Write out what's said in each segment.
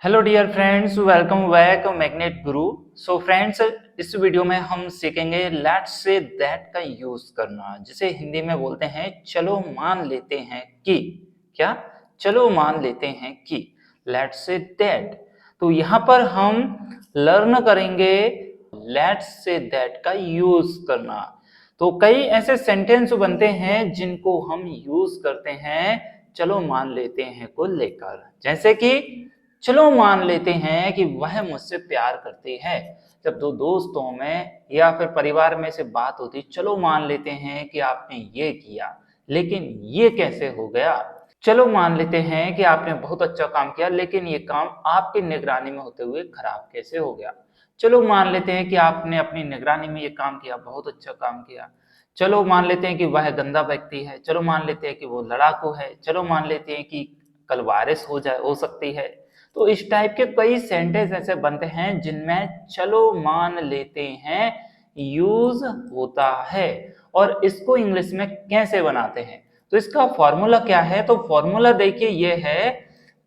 Hello dear friends, welcome back magnet guru. So friends, इस video में हम सीखेंगे लेट्स से दैट का यूज करना, जिसे हिंदी में बोलते हैं चलो मान लेते हैं कि। क्या? चलो मान लेते हैं कि। Let's say that. तो यहाँ पर हम लर्न करेंगे लेट्स से दैट का यूज करना। तो कई ऐसे सेंटेंस बनते हैं जिनको हम यूज करते हैं चलो मान लेते हैं को लेकर। जैसे कि चलो मान लेते हैं कि वह मुझसे प्यार करती है। जब दो दोस्तों में या फिर परिवार में से बात होती, चलो मान लेते हैं कि आपने ये किया, लेकिन ये कैसे हो गया। चलो मान लेते हैं कि आपने बहुत अच्छा काम किया, लेकिन ये काम आपकी निगरानी में होते हुए खराब कैसे हो गया। चलो मान लेते हैं कि आपने अपनी निगरानी में ये काम किया, बहुत अच्छा काम किया। चलो मान लेते हैं कि वह गंदा व्यक्ति है। चलो मान लेते हैं कि वो लड़ाकू है। चलो मान लेते हैं कि कल बारिश हो सकती है। तो इस टाइप के कई सेंटेंस ऐसे बनते हैं जिनमें चलो मान लेते हैं यूज होता है। और इसको इंग्लिश में कैसे बनाते हैं, तो इसका फॉर्मूला क्या है। तो फॉर्मूला देखिए ये है।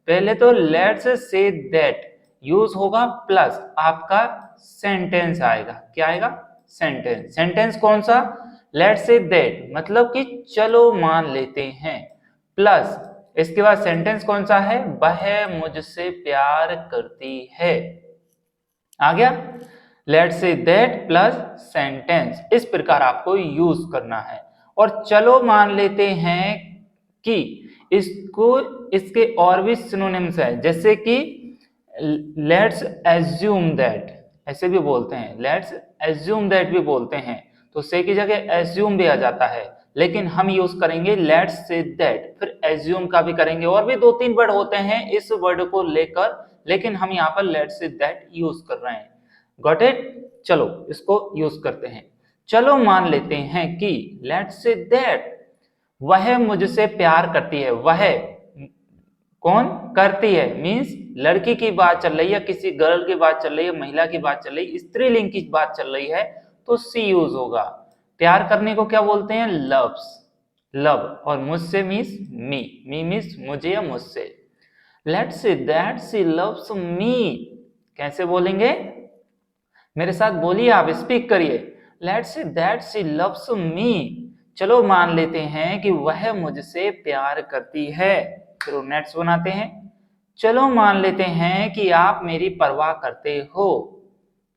पहले तो लेट्स से दैट यूज होगा प्लस आपका सेंटेंस आएगा। क्या आएगा? सेंटेंस। सेंटेंस कौन सा? लेट्स से दैट मतलब कि चलो मान लेते हैं, प्लस इसके बाद सेंटेंस कौन सा है? वह मुझसे प्यार करती है। आ गया? Let's say that plus sentence. इस प्रकार आपको यूज करना है। और चलो मान लेते हैं कि इसको इसके और भी सिनोनिम्स है, जैसे कि लेट्स एज्यूम दैट, ऐसे भी बोलते हैं। लेट्स एज्यूम दैट भी बोलते हैं। तो से की जगह एज्यूम भी आ जाता है, लेकिन हम यूज करेंगे लेट्स से दैट, फिर एज्यूम का भी करेंगे। और भी दो तीन वर्ड होते हैं इस वर्ड को लेकर, लेकिन हम यहाँ पर लेट्स से दैट यूज कर रहे हैं। Got it? चलो इसको यूज करते हैं। चलो मान लेते हैं कि लेट्स से दैट वह मुझसे प्यार करती है। वह कौन करती है? मीन्स लड़की की बात चल रही है, किसी गर्ल की बात चल रही है, महिला की बात चल रही है, स्त्रीलिंग की बात चल रही है, तो सी यूज होगा। प्यार करने को क्या बोलते हैं? Loves, love. और मुझसे मीन्स मी मीन्स मुझे या मुझसे। Let's say that C loves me. कैसे बोलेंगे? मेरे साथ बोलिए, आप स्पीक करिए। Let's say that C loves me. चलो मान लेते हैं कि वह मुझसे प्यार करती है। फिर नेक्स्ट बनाते हैं। चलो मान लेते हैं कि आप मेरी परवाह करते हो,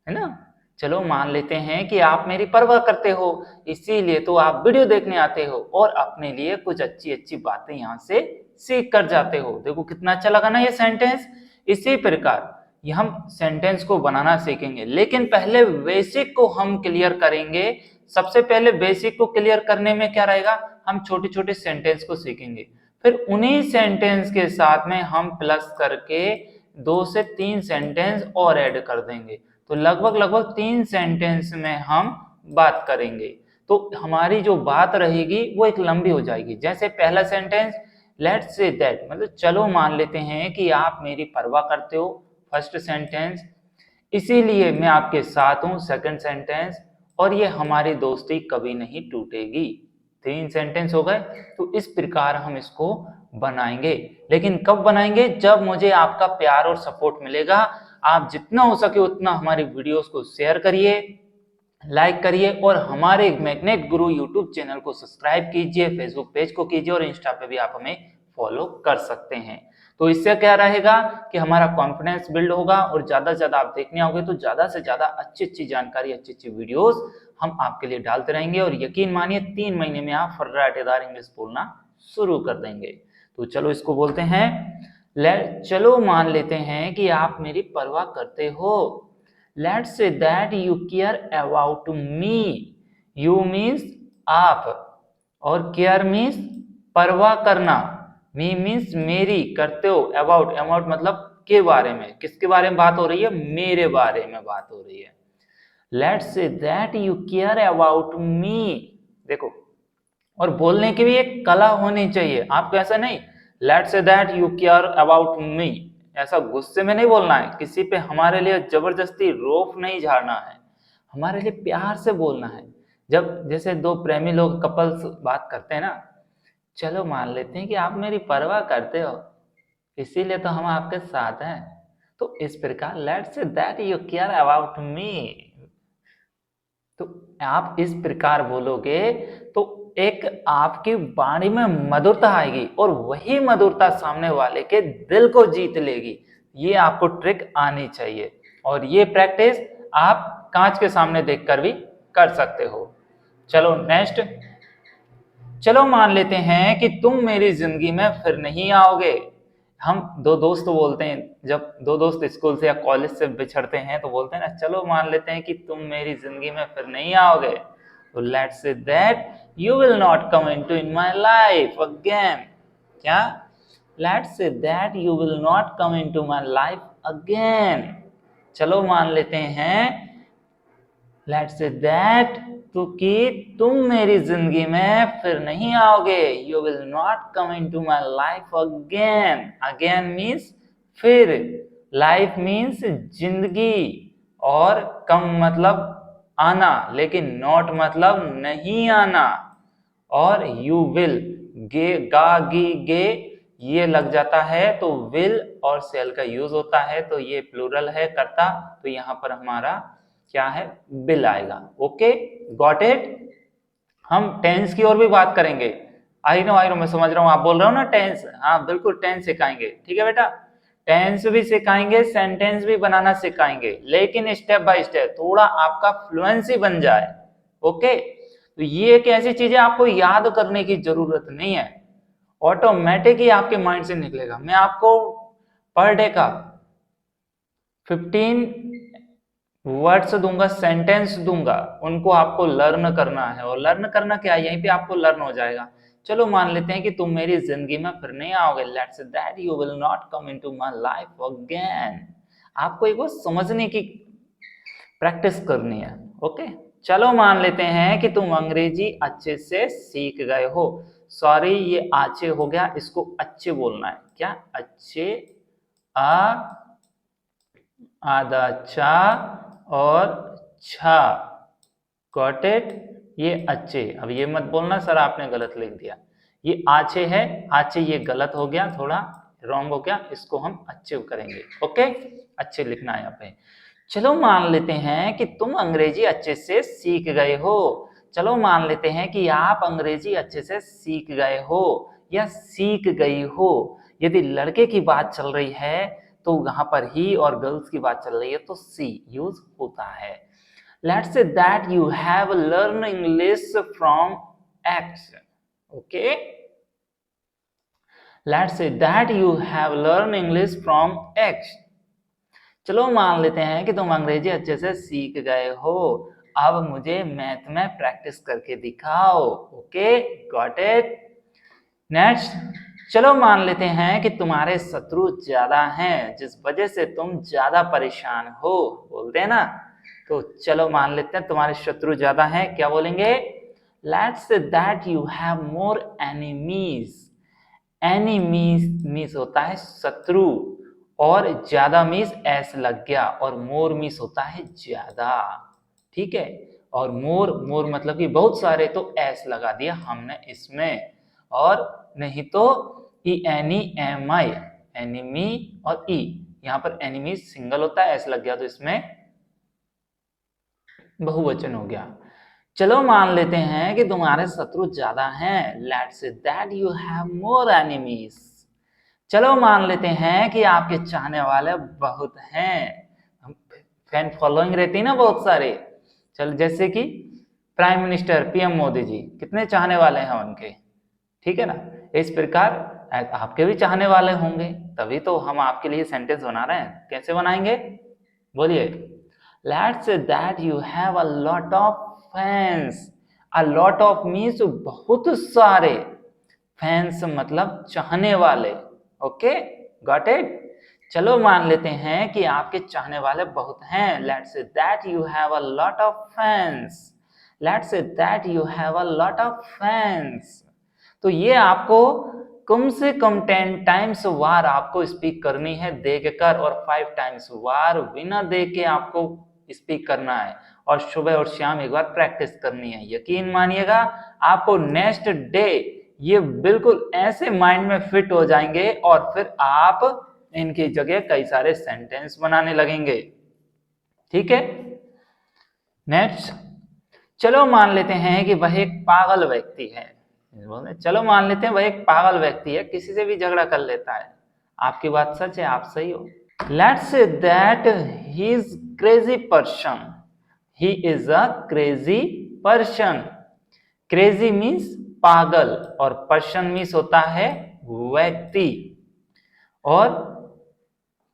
है ना। चलो मान लेते हैं कि आप मेरी परवाह करते हो, इसीलिए तो आप वीडियो देखने आते हो और अपने लिए कुछ अच्छी अच्छी बातें यहाँ से सीख कर जाते हो। देखो कितना अच्छा लगा ना ये सेंटेंस। इसी प्रकार ये हम सेंटेंस को बनाना सीखेंगे, लेकिन पहले बेसिक को हम क्लियर करेंगे। सबसे पहले बेसिक को क्लियर करने में क्या रहेगा? हम छोटे छोटे सेंटेंस को सीखेंगे, फिर उन्हीं सेंटेंस के साथ में हम प्लस करके 2 से 3 सेंटेंस और ऐड कर देंगे। तो लगभग लगभग 3 सेंटेंस में हम बात करेंगे। तो हमारी जो बात रहेगी वो एक लंबी हो जाएगी। जैसे पहला सेंटेंस लेट्स से दैट मतलब चलो मान लेते हैं कि आप मेरी परवाह करते हो, फर्स्ट सेंटेंस। इसीलिए मैं आपके साथ हूं, सेकंड सेंटेंस। और ये हमारी दोस्ती कभी नहीं टूटेगी। 3 सेंटेंस हो गए। तो इस प्रकार हम इसको बनाएंगे, लेकिन कब बनाएंगे? जब मुझे आपका प्यार और सपोर्ट मिलेगा। आप जितना हो सके उतना हमारी वीडियोस को शेयर करिए, लाइक करिए, और हमारे मैग्नेट गुरु यूट्यूब चैनल को सब्सक्राइब कीजिए, फेसबुक पेज को कीजिए, और इंस्टा पे भी आप हमें फॉलो कर सकते हैं। तो इससे क्या रहेगा कि हमारा कॉन्फिडेंस बिल्ड होगा, और ज्यादा से ज्यादा आप देखने आओगे तो ज्यादा से ज्यादा अच्छी अच्छी जानकारी, अच्छी अच्छी वीडियोस हम आपके लिए डालते रहेंगे। और यकीन मानिए 3 महीने में आप फर्राटेदार इंग्लिश बोलना शुरू कर देंगे। तो चलो इसको बोलते हैं चलो मान लेते हैं कि आप मेरी परवाह करते हो। Let's say that you care about me. You means आप, और केयर मीन्स परवाह करना, मी मीन्स मेरी, करते हो, अबाउट, अबाउट मतलब के बारे में। किसके बारे में बात हो रही है? मेरे बारे में बात हो रही है। Let's say that you care about me. देखो, और बोलने की भी एक कला होनी चाहिए। आपको ऐसा नहीं let's say that you care about me, ऐसा गुस्से में नहीं बोलना है। किसी पे हमारे लिए जबरदस्ती रोफ नहीं झाड़ना है, हमारे लिए प्यार से बोलना है। जब जैसे दो प्रेमी लोग, कपल्स बात करते हैं ना, चलो मान लेते हैं कि आप मेरी परवाह करते हो, इसीलिए तो हम आपके साथ हैं। तो इस प्रकार let's say that you care about me, तो आप इस प्रकार बोलोगे तो एक आपकी वाणी में मधुरता आएगी और वही मधुरता सामने वाले के दिल को जीत लेगी। ये आपको ट्रिक आनी चाहिए और ये प्रैक्टिस आप कांच के सामने देखकर भी कर सकते हो। चलो नेक्स्ट, चलो मान लेते हैं कि तुम मेरी जिंदगी में फिर नहीं आओगे। हम दो दोस्त बोलते हैं, जब दो दोस्त स्कूल से या कॉलेज से बिछड़ते हैं तो बोलते हैं ना, चलो मान लेते हैं कि तुम मेरी जिंदगी में फिर नहीं आओगे। तो let's say that you will not come into in my life again. क्या? Let's say that you will not come into my life again. चलो मान लेते हैं, लेट्स से दैट तो कि तुम मेरी जिंदगी में फिर नहीं आओगे। You will not come into my life again. Again means फिर, लाइफ मीन्स जिंदगी, और कम मतलब आना, लेकिन नॉट मतलब नहीं आना। और यू विल, गे गा गी गे ये लग जाता है तो विल और सेल का यूज होता है, तो ये प्लूरल है कर्ता, तो यहां पर हमारा क्या है, विल आएगा। Okay, got it. हम टेंस की ओर भी बात करेंगे। आई नो मैं समझ रहा हूं, आप बोल रहे हो ना टेंस, हाँ बिल्कुल टेंस सिखाएंगे, ठीक है बेटा। टेंस भी सिखाएंगे, सेंटेंस भी बनाना सिखाएंगे, लेकिन स्टेप बाय स्टेप थोड़ा आपका फ्लुएंसी बन जाए। ओके, तो ये एक ऐसी चीज है आपको याद करने की जरूरत नहीं है, ऑटोमेटिक ही आपके माइंड से निकलेगा। मैं आपको पर डे का 15 वर्ड्स दूंगा, सेंटेंस दूंगा, उनको आपको लर्न करना है। और लर्न करना क्या है, यहीं पे आपको लर्न हो जाएगा। चलो मान लेते हैं कि तुम मेरी जिंदगी में फिर नहीं आओगे। Let's that you will not come into my life again. आपको एक बार समझने की प्रैक्टिस करनी है। ओके, चलो मान लेते हैं कि तुम अंग्रेजी अच्छे से सीख गए हो। सॉरी, ये अच्छे हो गया, इसको अच्छे बोलना है। क्या? अच्छे, आ आधा चा और छा, गॉट इट। ये अच्छे, अब ये मत बोलना सर आपने गलत लिख दिया, ये आछे है, आछे ये गलत हो गया, थोड़ा रॉन्ग हो गया, इसको हम अच्छे करेंगे। ओके, अच्छे लिखना है यहाँ पे। चलो मान लेते हैं कि तुम अंग्रेजी अच्छे से सीख गए हो। चलो मान लेते हैं कि आप अंग्रेजी अच्छे से सीख गए हो या सीख गई हो। यदि लड़के की बात चल रही है तो वहां पर ही, और गर्ल्स की बात चल रही है तो सी यूज होता है। Let's say that you have learn English from x. Okay, let's say that you have learn English from x. चलो मान लेते हैं कि तुम अंग्रेजी अच्छे से सीख गए हो, अब मुझे मैथ में प्रैक्टिस करके दिखाओ। Okay, got it. नेक्स्ट, चलो मान लेते हैं कि तुम्हारे शत्रु ज्यादा हैं, जिस वजह से तुम ज्यादा परेशान हो, बोलते हैं ना। तो चलो मान लेते हैं तुम्हारे शत्रु ज्यादा हैं, क्या बोलेंगे? Let's say that you have more enemies. Enemies means होता है शत्रु, और ज्यादा मीन्स एस लग गया, और मोर मीन्स होता है ज्यादा, ठीक है। और मोर, मोर मतलब कि बहुत सारे, तो एस लगा दिया हमने इसमें। और नहीं तो ई एन ई एम आई, एनिमी, और ई, यहां पर एनिमी सिंगल होता है, एस लग गया तो इसमें बहुवचन हो गया। चलो मान लेते हैं कि तुम्हारे शत्रु ज्यादा हैं। Let's say that you have more enemies. चलो मान लेते हैं कि आपके चाहने वाले बहुत हैं, फैन फॉलोइंग रहती है ना बहुत सारे। चल जैसे कि prime minister PM Modi ji, कितने चाहने वाले हैं उनके, ठीक है ना। इस प्रकार आपके भी चाहने वाले होंगे, तभी तो हम आपके लिए सेंटेंस बना रहे हैं। कैसे बनाएंगे, बोलिए? Let's say that you have a lot of fans. A lot of means बहुत सारे, फैंस मतलब चाहने वाले। Okay, got it. चलो मान लेते हैं कि आपके चाहने वाले बहुत हैं। Let's say that you have a lot of fans. Let's say that you have a lot of fans. तो ये आपको कम से कम 10 टाइम्स वार आपको स्पीक करनी है देखकर, और 5 टाइम्स वार बिना देख के आपको स्पीक करना है। और सुबह और शाम एक बार प्रैक्टिस करनी है। यकीन मानिएगा, आपको नेक्स्ट डे ये बिल्कुल ऐसे माइंड में फिट हो जाएंगे, और फिर आप इनकी जगह कई सारे सेंटेंस बनाने लगेंगे। ठीक है, नेक्स्ट, चलो मान लेते हैं कि वह एक पागल व्यक्ति है। चलो मान लेते हैं वह एक पागल व्यक्ति है, किसी से भी झगड़ा कर लेता है। आपकी बात सच है, आप सही हो। Let's say that he is crazy person. He is a crazy person. Crazy means पागल और पर्सन मीन्स होता है व्यक्ति। और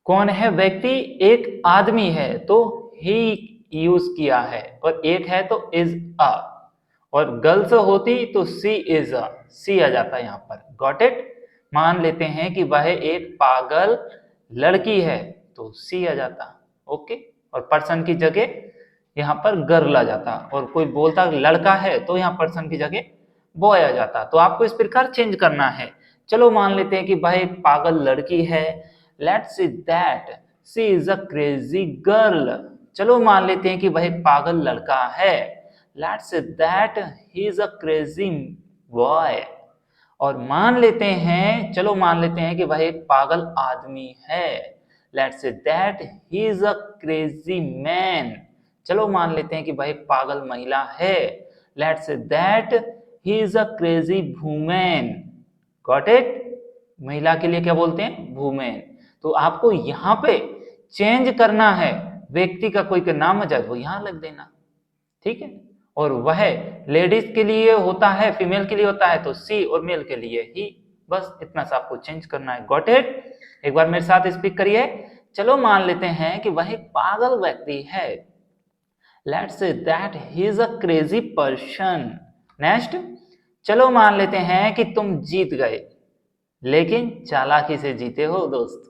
कौन है व्यक्ति? एक आदमी है तो ही यूज किया है, और एक है तो इज अ, और गर्ल्स होती तो सी इज अ, सी आ जाता है यहाँ पर। Got it? मान लेते हैं कि वह एक पागल लड़की है तो सी आ जाता। ओके, और पर्सन की जगह यहाँ पर गर्ल आ जाता, और कोई बोलता लड़का है तो यहाँ पर्सन की जगह बॉय आ जाता। तो आपको इस प्रकार चेंज करना है। चलो मान लेते हैं कि वह एक पागल लड़की है। Let's say that she is a crazy girl. चलो मान लेते हैं कि वह एक पागल लड़का है। Let's say that he is a crazy boy. और मान लेते हैं, चलो मान लेते हैं कि वह एक पागल आदमी है। Let's say that he is a crazy man. चलो मान लेते हैं कि वह एक पागल महिला है। Let's say that he is a crazy women. Got it? महिला के लिए क्या बोलते हैं? वुमेन। तो आपको यहाँ पे चेंज करना है, व्यक्ति का कोई का नाम आ जाए वो यहाँ लिख देना। ठीक है, और वह लेडीज के लिए होता है, फीमेल के लिए होता है तो सी, और मेल के लिए ही। बस इतना सा आपको चेंज करना है। Got it? एक बार मेरे साथ स्पीक करिए। चलो मान लेते हैं कि वह एक पागल व्यक्ति है। Let's say that he is a crazy person. Next, चलो मान लेते हैं कि तुम जीत गए, लेकिन चालाकी से जीते हो दोस्त।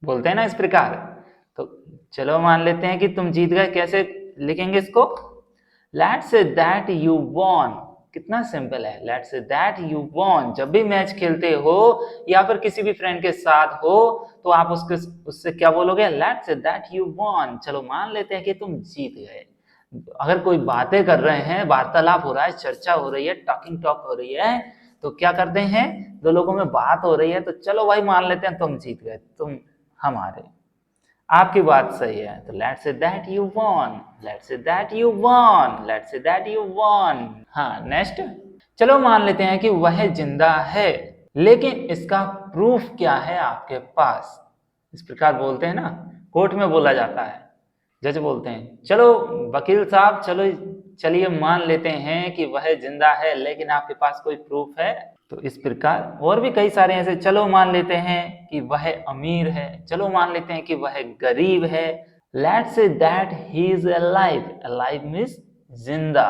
बोलते हैं ना इस प्रकार। तो चलो मान लेते हैं कि तुम जीत गए। कैसे लिखेंगे इसको? Let's say that you won. कितना सिंपल है। Let's say that you won. जब भी मैच खेलते हो या फिर किसी भी फ्रेंड के साथ हो तो आप उससे क्या बोलोगे? Let's say that you von. चलो मान लेते हैं कि तुम जीत गए। अगर कोई बातें कर रहे हैं, वार्तालाप हो रहा है, चर्चा हो रही है, टॉकिंग टॉक हो रही है, तो क्या करते हैं? दो लोगों में बात हो रही है तो चलो भाई मान लेते हैं तुम जीत गए, तुम हमारे। आपकी बात सही है, तो let's say that you won. Let's say that you won. Let's say that you won. हाँ, नेक्स्ट, चलो मान लेते हैं कि वह जिंदा है, लेकिन इसका प्रूफ क्या है आपके पास? इस प्रकार बोलते हैं ना, कोर्ट में बोला जाता है। जज बोलते हैं चलो वकील साहब, चलो चलिए मान लेते हैं कि वह जिंदा है, लेकिन आपके पास कोई प्रूफ है? तो इस प्रकार और भी कई सारे ऐसे। चलो मान लेते हैं कि वह अमीर है, चलो मान लेते हैं कि वह गरीब है। Let's say that he is alive. Alive means जिंदा,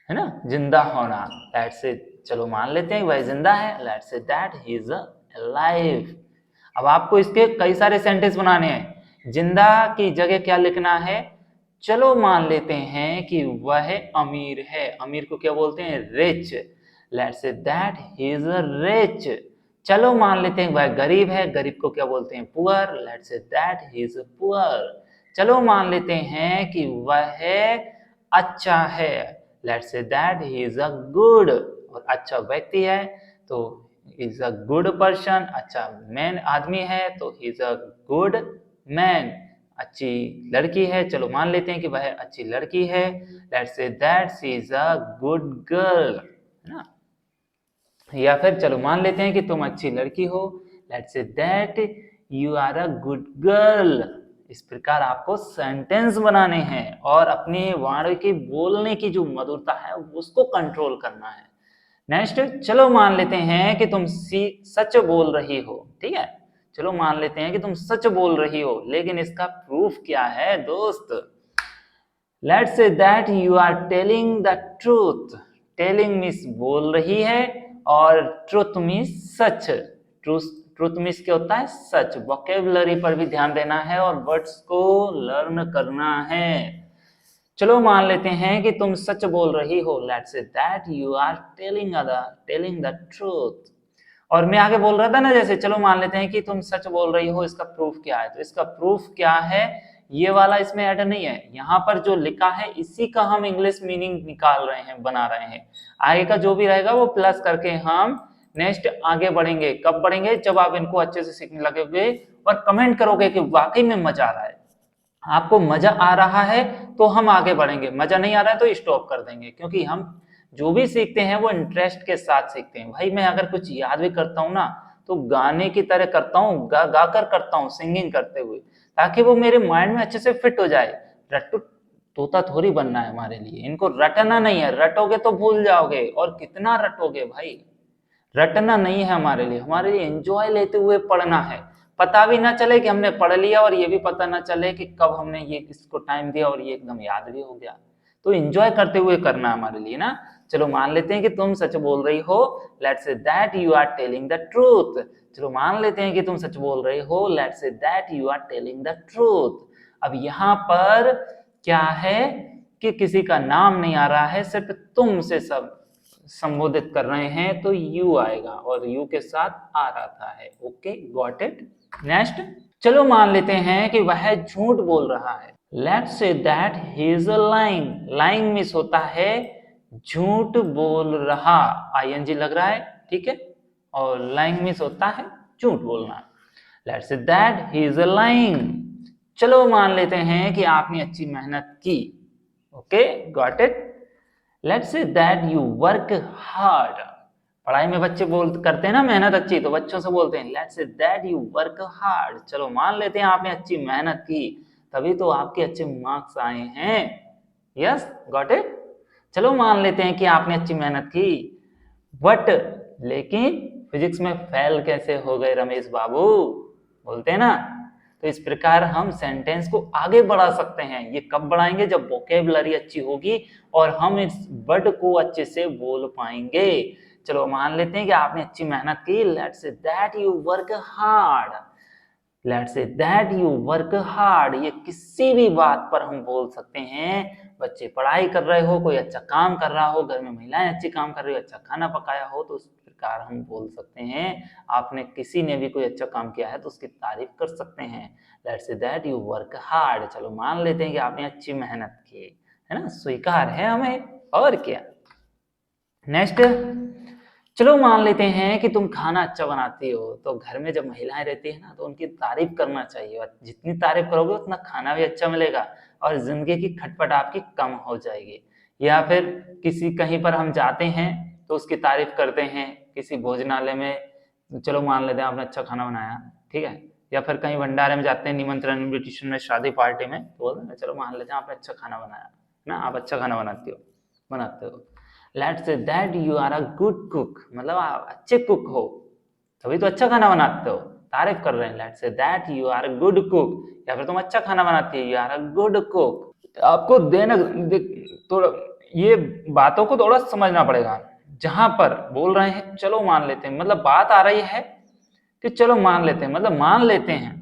है ना, जिंदा होना। लेट्स से, चलो मान लेते हैं वह जिंदा है। Let's say that he is alive. अब आपको इसके कई सारे सेंटेंस बनाने हैं। जिंदा की जगह क्या लिखना है? चलो मान लेते हैं कि वह अमीर है। अमीर को क्या बोलते हैं? Rich. Let's say that he is rich. चलो मान लेते हैं वह गरीब है। गरीब को क्या बोलते हैं? Poor. Let's say that he is poor. चलो मान लेते हैं कि वह अच्छा है। Let's say that he is a good. और अच्छा व्यक्ति है तो इज अ गुड पर्सन। अच्छा मैन आदमी है तो इज अ गुड मैन। अच्छी लड़की है, चलो मान लेते हैं कि वह अच्छी लड़की है। Let's say that she is a good girl, है ना। या फिर चलो मान लेते हैं कि तुम अच्छी लड़की हो। Let's say that you are a good girl. इस प्रकार आपको सेंटेंस बनाने हैं और अपने वाणी की बोलने की जो मधुरता है उसको कंट्रोल करना है। नेक्स्ट, चलो मान लेते हैं कि तुम सच बोल रही हो। ठीक है, चलो मान लेते हैं कि तुम सच बोल रही हो, लेकिन इसका प्रूफ क्या है दोस्त? Let's say that you are telling the truth. Telling means बोल रही है, और ट्रूथ मीन्स सच। ट्रूथ मीन्स क्या होता है? सच। वोकेबुलरी पर भी ध्यान देना है और वर्ड्स को लर्न करना है। चलो मान लेते हैं कि तुम सच बोल रही हो। Let's say that you are telling the truth. और मैं आगे बोल रहा था ना, जैसे चलो मान लेते हैं कि तुम सच बोल रही हो, इसका प्रूफ क्या है? तो इसका प्रूफ क्या है, ये वाला इसमें ऐड नहीं है। यहाँ पर जो लिखा है इसी का हम इंग्लिश मीनिंग निकाल रहे हैं, बना रहे हैं। आगे का जो भी रहेगा वो प्लस करके हम नेक्स्ट आगे बढ़ेंगे। कब बढ़ेंगे? जब आप इनको अच्छे से सीखने लगोगे और कमेंट करोगे कि वाकई में मजा आ रहा है। आपको मजा आ रहा है तो हम आगे बढ़ेंगे, मजा नहीं आ रहा है तो स्टॉप कर देंगे, क्योंकि हम जो भी सीखते हैं वो इंटरेस्ट के साथ सीखते हैं। भाई मैं अगर कुछ याद भी करता हूँ ना तो गाने की तरह करता हूँ, गा कर करता हूँ, सिंगिंग करते हुए, ताकि वो मेरे माइंड में अच्छे से फिट हो जाए। रट्टू तोता थोड़ी बनना है हमारे लिए, इनको रटना नहीं है। रटोगे तो भूल जाओगे, और कितना रटोगे भाई। रटना नहीं है हमारे लिए एंजॉय लेते हुए पढ़ना है। पता भी ना चले कि हमने पढ़ लिया, और ये भी पता ना चले कि कब हमने ये किसको टाइम दिया और ये एकदम याद भी हो गया। तो एंजॉय करते हुए करना है हमारे लिए ना। चलो मान लेते हैं कि तुम सच बोल रही हो, let's say that you are telling the truth. चलो मान लेते हैं कि तुम सच बोल रहे हो, let's say that you are telling the truth. अब यहाँ पर क्या है कि किसी का नाम नहीं आ रहा है, सिर्फ तुम से सब संबोधित कर रहे हैं, तो यू आएगा और यू के साथ आ रहा है। Okay, got it. नेक्स्ट, चलो मान लेते हैं कि वह झूठ बोल रहा है। Let's say that he is lying. Lying miss होता है झूठ बोल रहा, आईएनजी लग रहा है, ठीक है, और लाइंग मिस होता है झूठ बोलना। Let's say that he is lying. चलो मान लेते हैं कि आपने अच्छी मेहनत की। Okay, got it. Let's say that you work hard. पढ़ाई में बच्चे करते हैं ना मेहनत अच्छी, तो बच्चों से बोलते हैं let's say that you work hard. चलो मान लेते हैं आपने अच्छी मेहनत की, तभी तो आपके अच्छे मार्क्स आए हैं। Yes, got it. चलो मान लेते हैं कि आपने अच्छी मेहनत की, बट लेकिन फिजिक्स में फेल कैसे हो गए रमेश बाबू, बोलते हैं ना। तो इस प्रकार हम सेंटेंस को आगे बढ़ा सकते हैं। ये कब बढ़ाएंगे? जब वोकेबलरी अच्छी होगी और हम इस वर्ड को अच्छे से बोल पाएंगे। चलो मान लेते हैं कि आपने अच्छी मेहनत की, let's say that you work hard. Let's say that you work hard, ये किसी भी बात पर हम बोल सकते हैं। बच्चे पढ़ाई कर रहे हो, कोई अच्छा काम कर रहा हो, घर में महिलाएं अच्छी काम कर रही हो, अच्छा खाना पकाया हो, तो उस प्रकार हम बोल सकते हैं। आपने किसी ने भी कोई अच्छा काम किया है तो उसकी तारीफ कर सकते हैं। Let's say that you work hard. चलो मान लेते हैं कि आपने अच्छी मेहनत की, है ना, स्वीकार है हमें, और क्या। नेक्स्ट, चलो मान लेते हैं कि तुम खाना अच्छा बनाती हो, तो घर में जब महिलाएं रहती है ना तो उनकी तारीफ करना चाहिए, और जितनी तारीफ करोगे उतना खाना भी अच्छा मिलेगा और जिंदगी की खटपट आपकी कम हो जाएगी। या फिर किसी कहीं पर हम जाते हैं तो उसकी तारीफ करते हैं, किसी भोजनालय में, चलो मान लेते हैं आपने अच्छा खाना बनाया, ठीक है, या फिर कहीं भंडारे में जाते हैं, निमंत्रण इन्विटेशन में, शादी पार्टी में, तो बोलते हैं चलो मान लेते हैं आपने अच्छा खाना बनाया ना, आप अच्छा खाना बनाते हो। Let's say that you are a good cook, मतलब आप अच्छे कुक हो, तभी तो अच्छा खाना बनाते हो, तारीफ कर रहे हैं। Let's say that you are a good cook, या फिर तुम अच्छा खाना बनाती है, you are a good cook. आपको थोड़ा ये बातों को थोड़ा समझना पड़ेगा। जहां पर बोल रहे हैं चलो मान लेते हैं, मतलब बात आ रही है कि चलो मान लेते हैं, मतलब मान लेते हैं,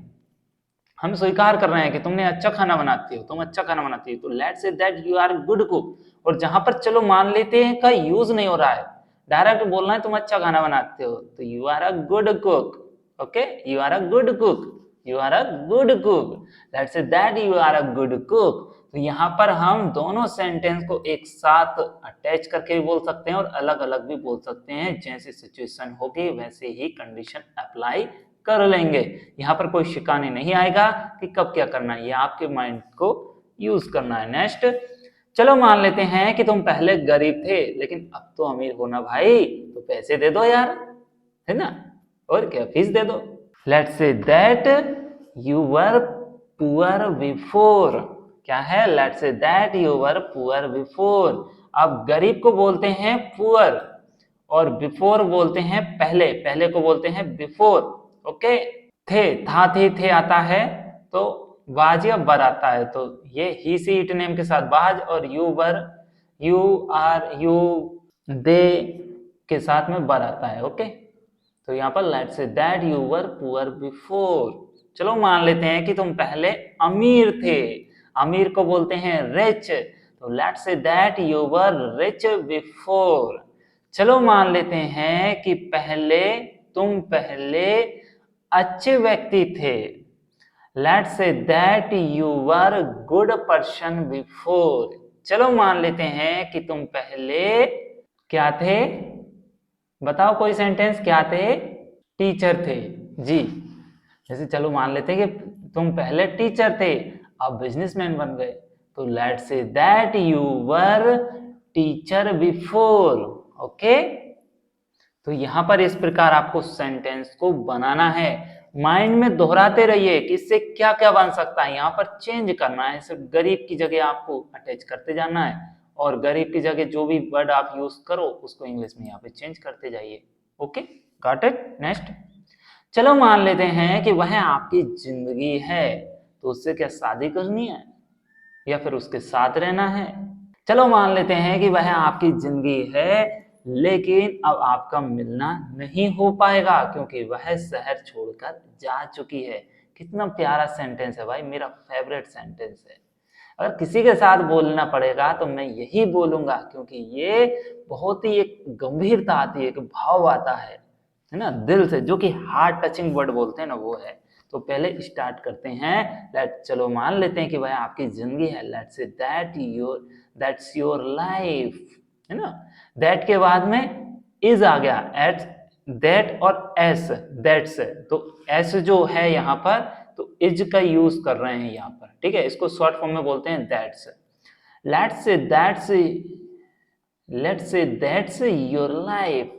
हम स्वीकार कर रहे हैं कि तुमने अच्छा खाना बनाती हो, तुम अच्छा खाना बनाती हो, तो let's say that you are good cook. और जहां पर चलो मान लेते हैं का यूज नहीं हो रहा है, डायरेक्ट बोलना है तुम अच्छा खाना बनाते हो, तो you are a good cook. Okay, you are a good cook, you are a good cook. Let's say that you are a good cook. तो यहाँ पर हम दोनों सेंटेंस को एक साथ अटैच करके भी बोल सकते हैं और अलग अलग भी बोल सकते हैं, जैसी सिचुएशन होगी वैसे ही कंडीशन अप्लाई कर लेंगे। यहाँ पर कोई शिकाने नहीं आएगा कि कब क्या करना है, ये आपके माइंड को यूज करना है। नेक्स्ट, चलो मान लेते हैं कि तुम पहले गरीब थे लेकिन अब तो अमीर हो ना भाई, तो पैसे दे दो यार, है ना, और क्या, फीस दे दो। Let's say that you were poor before. क्या है? Let's say that you were poor before. अब गरीब को बोलते हैं पुअर, और बिफोर बोलते हैं पहले, पहले को बोलते हैं बिफोर। ओके, थे आता है तो वाज या बर आता है, तो ये ही सी इट नेम के साथ बाज, और you were, you are, you, they के साथ में बर आता है। ओके, तो यहाँ पर let's say that you were poor before. चलो मान लेते हैं कि तुम पहले अमीर थे, अमीर को बोलते हैं रिच, तो let's say that you were rich before. चलो मान लेते हैं कि तुम पहले अच्छे व्यक्ति थे, let's say that you were good person before. चलो मान लेते हैं कि तुम पहले क्या थे, बताओ कोई सेंटेंस क्या थे? टीचर थे जी। जैसे चलो मान लेते हैं कि तुम पहले टीचर थे, अब बिजनेसमैन बन गए, तो let's say that you were teacher before. Okay, तो यहां पर इस प्रकार आपको सेंटेंस को बनाना है। माइंड में दोहराते रहिए कि इससे क्या क्या बन सकता है, यहाँ पर चेंज करना है। सिर्फ गरीब की जगह आपको अटैच करते जाना है, और गरीब की जगह जो भी वर्ड आप यूज करो उसको इंग्लिश में यहाँ पे चेंज करते जाइए। Okay, got it? नेक्स्ट, चलो मान लेते हैं कि वह आपकी जिंदगी है, तो उससे क्या शादी करनी है या फिर उसके साथ रहना है? चलो मान लेते हैं कि वह आपकी जिंदगी है, लेकिन अब आपका मिलना नहीं हो पाएगा क्योंकि वह शहर छोड़कर जा चुकी है। कितना प्यारा सेंटेंस है भाई, मेरा फेवरेट सेंटेंस है। अगर किसी के साथ बोलना पड़ेगा तो मैं यही बोलूंगा, क्योंकि ये बहुत ही एक गंभीरता आती है, एक भाव आता है ना, दिल से, जो कि हार्ट टचिंग वर्ड बोलते हैं ना, वो है। तो पहले स्टार्ट करते हैं, लेट, चलो मान लेते हैं कि वह आपकी जिंदगी है, लेट्स से दैट्स योर लाइफ, है ना। दैट के बाद में इज आ गया, एट, दैट और एस, दैट्स, तो एस जो है यहाँ पर, तो इज का यूज कर रहे हैं यहाँ पर, ठीक है। इसको शॉर्ट फॉर्म में बोलते हैं that's. Let's say that's, let's say that's your life,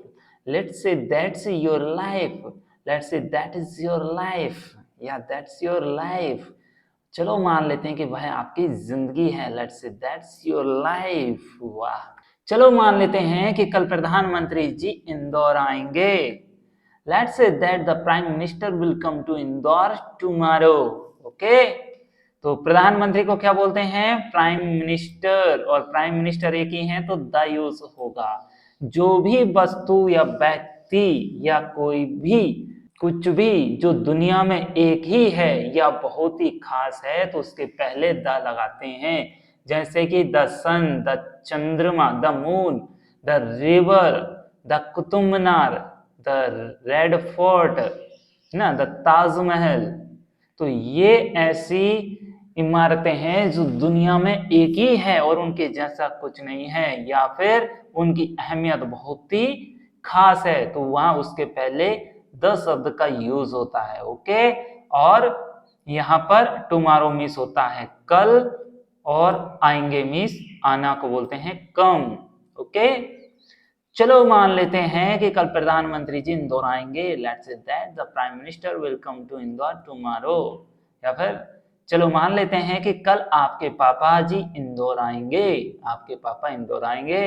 let's say that's your life, let's say that is your life, या that's your life। चलो मान लेते हैं कि वह आपकी जिंदगी है, let's say that's your life। वाह, चलो मान लेते हैं कि कल प्रधानमंत्री जी इंदौर आएंगे, let's say that the prime minister will come to Indore tomorrow। Okay, तो प्रधानमंत्री को क्या बोलते हैं? प्राइम मिनिस्टर, और प्राइम मिनिस्टर एक ही है तो द यूज होगा। जो भी वस्तु या व्यक्ति या कोई भी कुछ भी जो दुनिया में एक ही है या बहुत ही खास है, तो उसके पहले द लगाते हैं। जैसे कि द सन, द चंद्रमा, the moon, the river, the Qutub Minar, the red fort, ना, द ताजमहल। तो ये ऐसी इमारतें हैं जो दुनिया में एक ही है और उनके जैसा कुछ नहीं है, या फिर उनकी अहमियत बहुत ही खास है, तो वहां उसके पहले द शब्द का यूज होता है। ओके, और यहाँ पर टुमारो मिस होता है कल, और आएंगे मिस आना को बोलते हैं कम। ओके, चलो मान लेते हैं कि कल प्रधानमंत्री जी इंदौर आएंगे, let's say that the prime minister will come to Indore tomorrow. या फिर चलो मान लेते हैं कि कल आपके पापा जी इंदौर आएंगे, आपके पापा इंदौर आएंगे,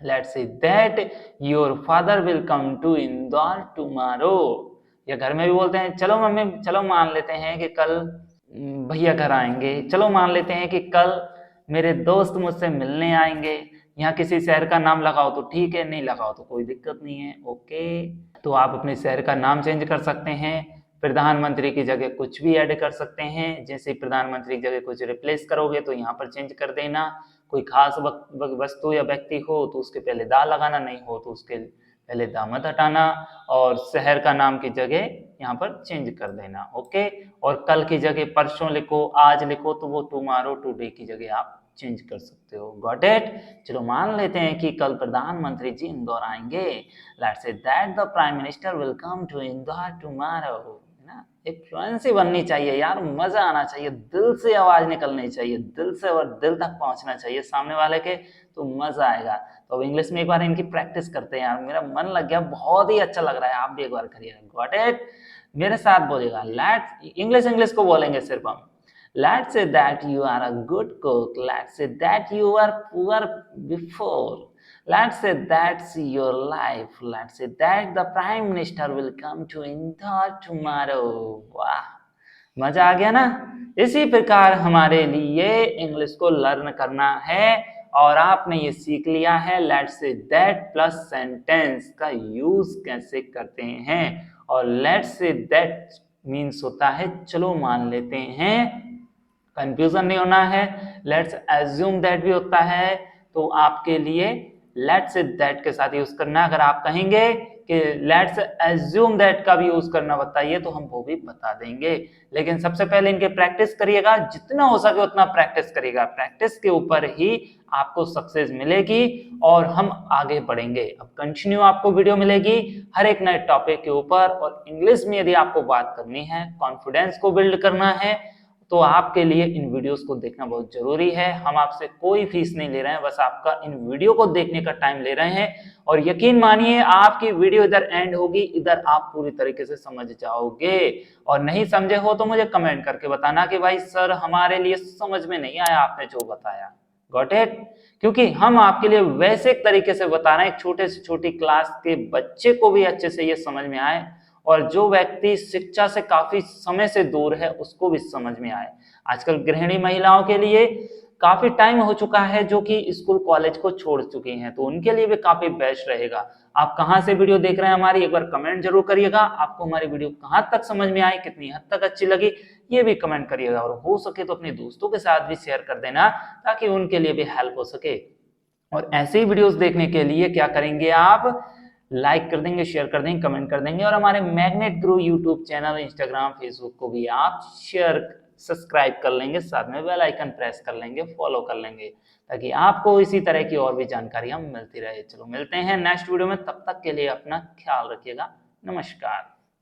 let's say that your father will come to Indore tomorrow. या घर में भी बोलते हैं, चलो मम्मी, चलो मान लेते हैं कि कल भैया घर आएंगे, चलो मान लेते हैं कि कल मेरे दोस्त मुझसे मिलने आएंगे। यहाँ किसी शहर का नाम लगाओ तो ठीक है, नहीं लगाओ तो कोई दिक्कत नहीं है। ओके, तो आप अपने शहर का नाम चेंज कर सकते हैं, प्रधानमंत्री की जगह कुछ भी ऐड कर सकते हैं। जैसे प्रधानमंत्री की जगह कुछ रिप्लेस करोगे तो यहाँ पर चेंज कर देना। कोई खास वस्तु या व्यक्ति हो तो उसके पहले दा लगाना, नहीं हो तो उसके पहले दा मत हटाना, और शहर का नाम की जगह यहाँ पर चेंज कर देना। ओके, और कल की जगह परसों लिखो, आज लिखो, तो वो टुमारो, टुडे की जगह आप चेंज कर सकते हो। Got it? चलो मान लेते हैं कि कल प्रधानमंत्री जी इंदौर आएंगे, let's say that the prime minister will come to Indore tomorrow. ना, एक फ्लुएंसी बननी चाहिए यार, मजा आना चाहिए, दिल से आवाज निकलनी चाहिए, दिल से और दिल तक पहुंचना चाहिए सामने वाले के, तो मजा आएगा। तो अब इंग्लिश में एक बार इनकी प्रैक्टिस करते हैं यार, मेरा मन लग गया, बहुत ही अच्छा लग रहा है, आप भी एक बार करिएगा। Got it? मेरे साथ बोलिएगा, लेट्स, इंग्लिश को बोलेंगे सिर्फ हम। Let's say that you are a good cook. Let's say that you were poor before. Let's say that's your life. Let's say that the Prime Minister will come to Indore tomorrow. वाह, मजा आ गया ना? इसी प्रकार हमारे लिए English को learn करना है, और आपने ये सीख लिया है let's say that plus sentence का यूज कैसे करते हैं। और लेट्स से दैट मीन्स होता है चलो मान लेते हैं, कंफ्यूजन नहीं होना है। लेट्स एज्यूम दैट भी होता है, तो आपके लिए लेट्स से दैट के साथ यूज करना। अगर आप कहेंगे कि लेट्स एज्यूम दैट का भी यूज करना बताइए तो हम वो भी बता देंगे। लेकिन सबसे पहले इनके प्रैक्टिस करिएगा, जितना हो सके उतना प्रैक्टिस करिएगा। प्रैक्टिस के ऊपर ही आपको सक्सेस मिलेगी और हम आगे बढ़ेंगे। अब कंटिन्यू आपको वीडियो मिलेगी हर एक नए टॉपिक के ऊपर। और इंग्लिश में यदि आपको बात करनी है, कॉन्फिडेंस को बिल्ड करना है, तो आपके लिए इन वीडियोस को देखना बहुत जरूरी है। हम आपसे कोई फीस नहीं ले रहे हैं, बस आपका इन वीडियो को देखने का टाइम ले रहे हैं। और यकीन मानिए आपकी वीडियो इधर एंड होगी, इधर आप पूरी तरीके से समझ जाओगे। और नहीं समझे हो तो मुझे कमेंट करके बताना कि भाई सर हमारे लिए समझ में नहीं आया आपने जो बताया। Got it? क्योंकि हम आपके लिए वैसे एक तरीके से बता रहे हैं छोटे से छोटी क्लास के बच्चे को भी अच्छे से ये समझ में आए, और जो व्यक्ति शिक्षा से काफी समय से दूर है उसको भी समझ में आए। आजकल गृहिणी महिलाओं के लिए काफी टाइम हो चुका है जो कि स्कूल कॉलेज को छोड़ चुकी हैं, तो उनके लिए भी काफी बेस्ट रहेगा। आप कहां से वीडियो देख रहे हैं हमारी, एक बार कमेंट जरूर करिएगा। आपको हमारी वीडियो कहां तक समझ में आई, कितनी हद तक अच्छी लगी, ये भी कमेंट करिएगा। और हो सके तो अपने दोस्तों के साथ भी शेयर कर देना ताकि उनके लिए भी हेल्प हो सके। और ऐसे ही वीडियोस देखने के लिए क्या करेंगे, आप लाइक कर देंगे, शेयर कर देंगे, कमेंट कर देंगे। और हमारे मैग्नेट गुरु यूट्यूब चैनल, इंस्टाग्राम, फेसबुक को भी आप शेयर सब्सक्राइब कर लेंगे, साथ में बेल आइकन प्रेस कर लेंगे, फॉलो कर लेंगे, ताकि आपको इसी तरह की और भी जानकारियां मिलती रहे। चलो मिलते हैं नेक्स्ट वीडियो में, तब तक के लिए अपना ख्याल रखिएगा। नमस्कार।